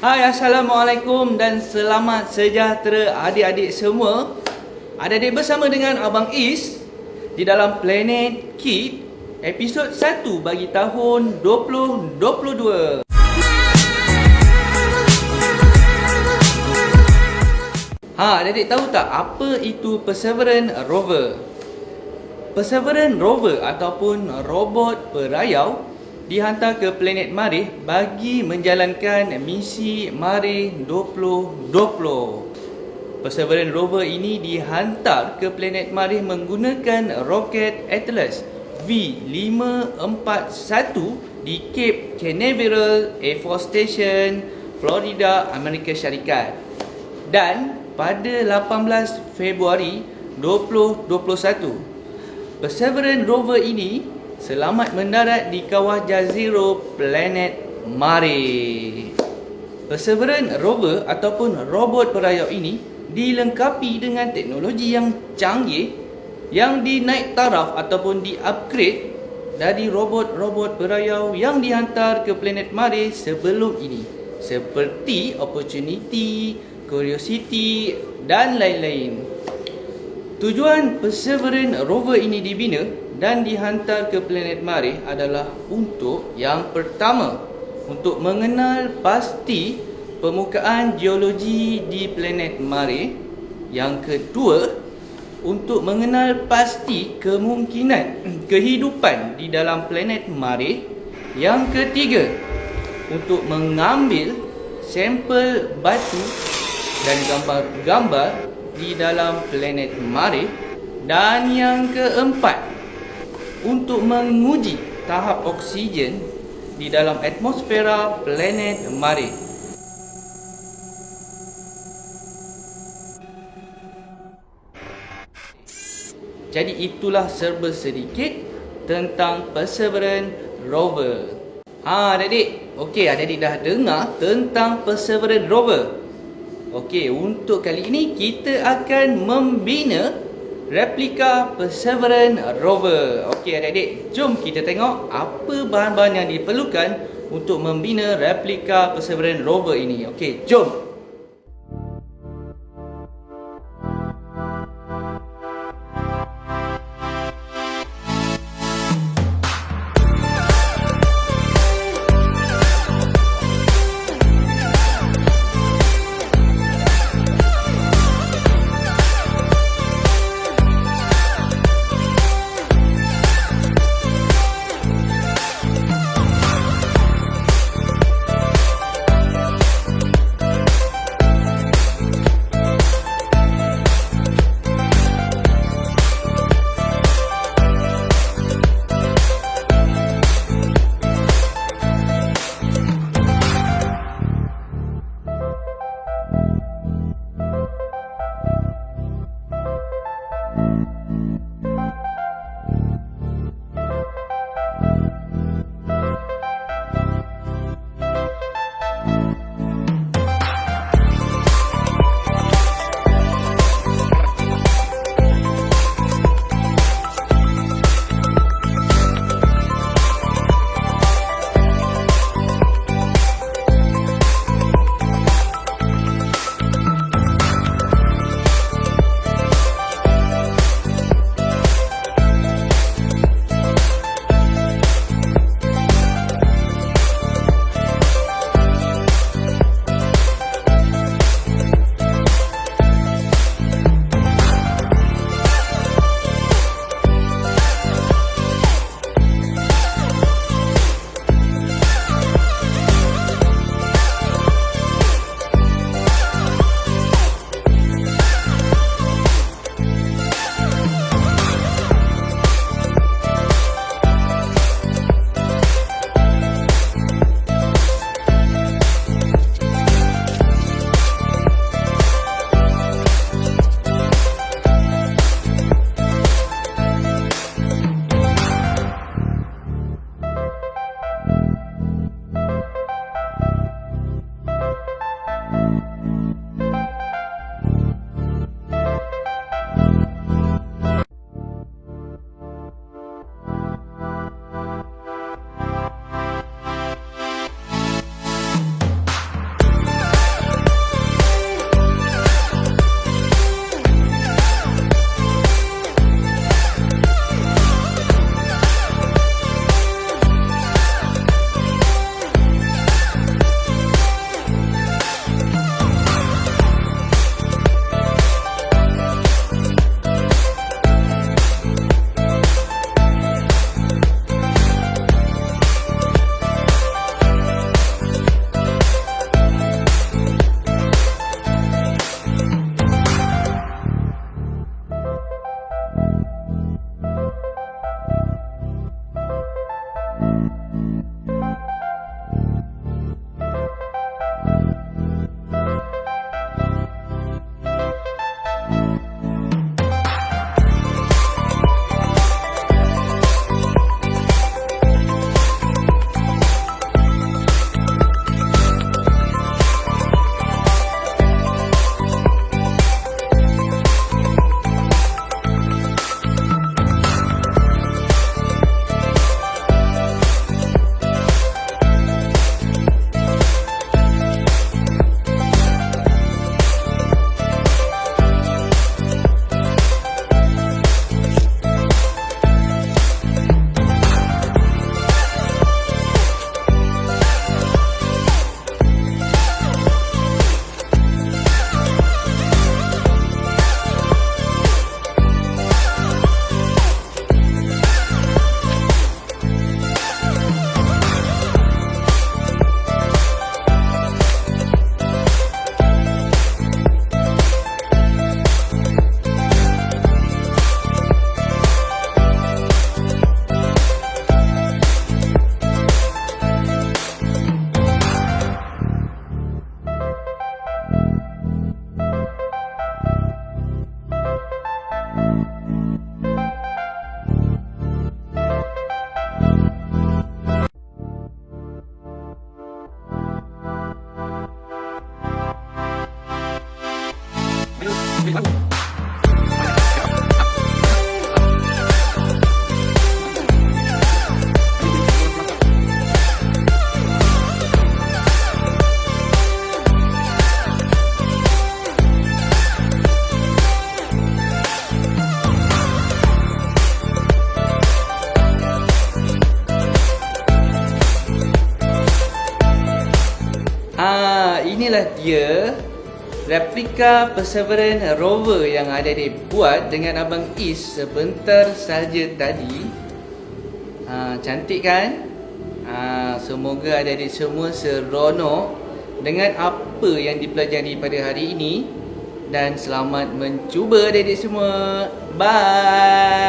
Hai, Assalamualaikum dan selamat sejahtera adik-adik semua. Adik-adik bersama dengan Abang Is di dalam Planet Kidz Episod 1 bagi tahun 2022. Adik-adik tahu tak apa itu Perseverance Rover? Perseverance Rover ataupun robot perayau dihantar ke planet Marikh bagi menjalankan misi Marikh 2020. Perseverance Rover ini dihantar ke planet Marikh menggunakan roket Atlas V541 di Cape Canaveral Air Force Station, Florida, Amerika Syarikat. Dan pada 18 Februari 2021, Perseverance Rover ini selamat mendarat di kawah jazirah planet Marikh. Perseverance Rover ataupun robot perayau ini dilengkapi dengan teknologi yang canggih yang dinaik taraf ataupun di-upgrade dari robot-robot perayau yang dihantar ke planet Marikh sebelum ini, seperti Opportunity, Curiosity dan lain-lain. Tujuan Perseverance Rover ini dibina dan dihantar ke planet Marikh adalah untuk yang pertama, untuk mengenal pasti permukaan geologi di planet Marikh. Yang kedua, untuk mengenal pasti kemungkinan kehidupan di dalam planet Marikh. Yang ketiga, untuk mengambil sampel batu dan gambar-gambar di dalam planet Marikh. Dan yang keempat, untuk menguji tahap oksigen di dalam atmosfera planet Marikh. Jadi itulah serba sedikit tentang Perseverance Rover. Adik-adik, okey, adik-adik dah dengar tentang Perseverance Rover. Okey, untuk kali ini kita akan membina replika Perseverance Rover. Okey adik-adik, jom kita tengok apa bahan-bahan yang diperlukan untuk membina replika Perseverance Rover ini. Okey, jom. Inilah dia replika Perseverance Rover yang adik-adik buat dengan Abang Is sebentar saja tadi. Cantik kan? Semoga adik-adik semua seronok dengan apa yang dipelajari pada hari ini. Dan selamat mencuba adik-adik semua. Bye.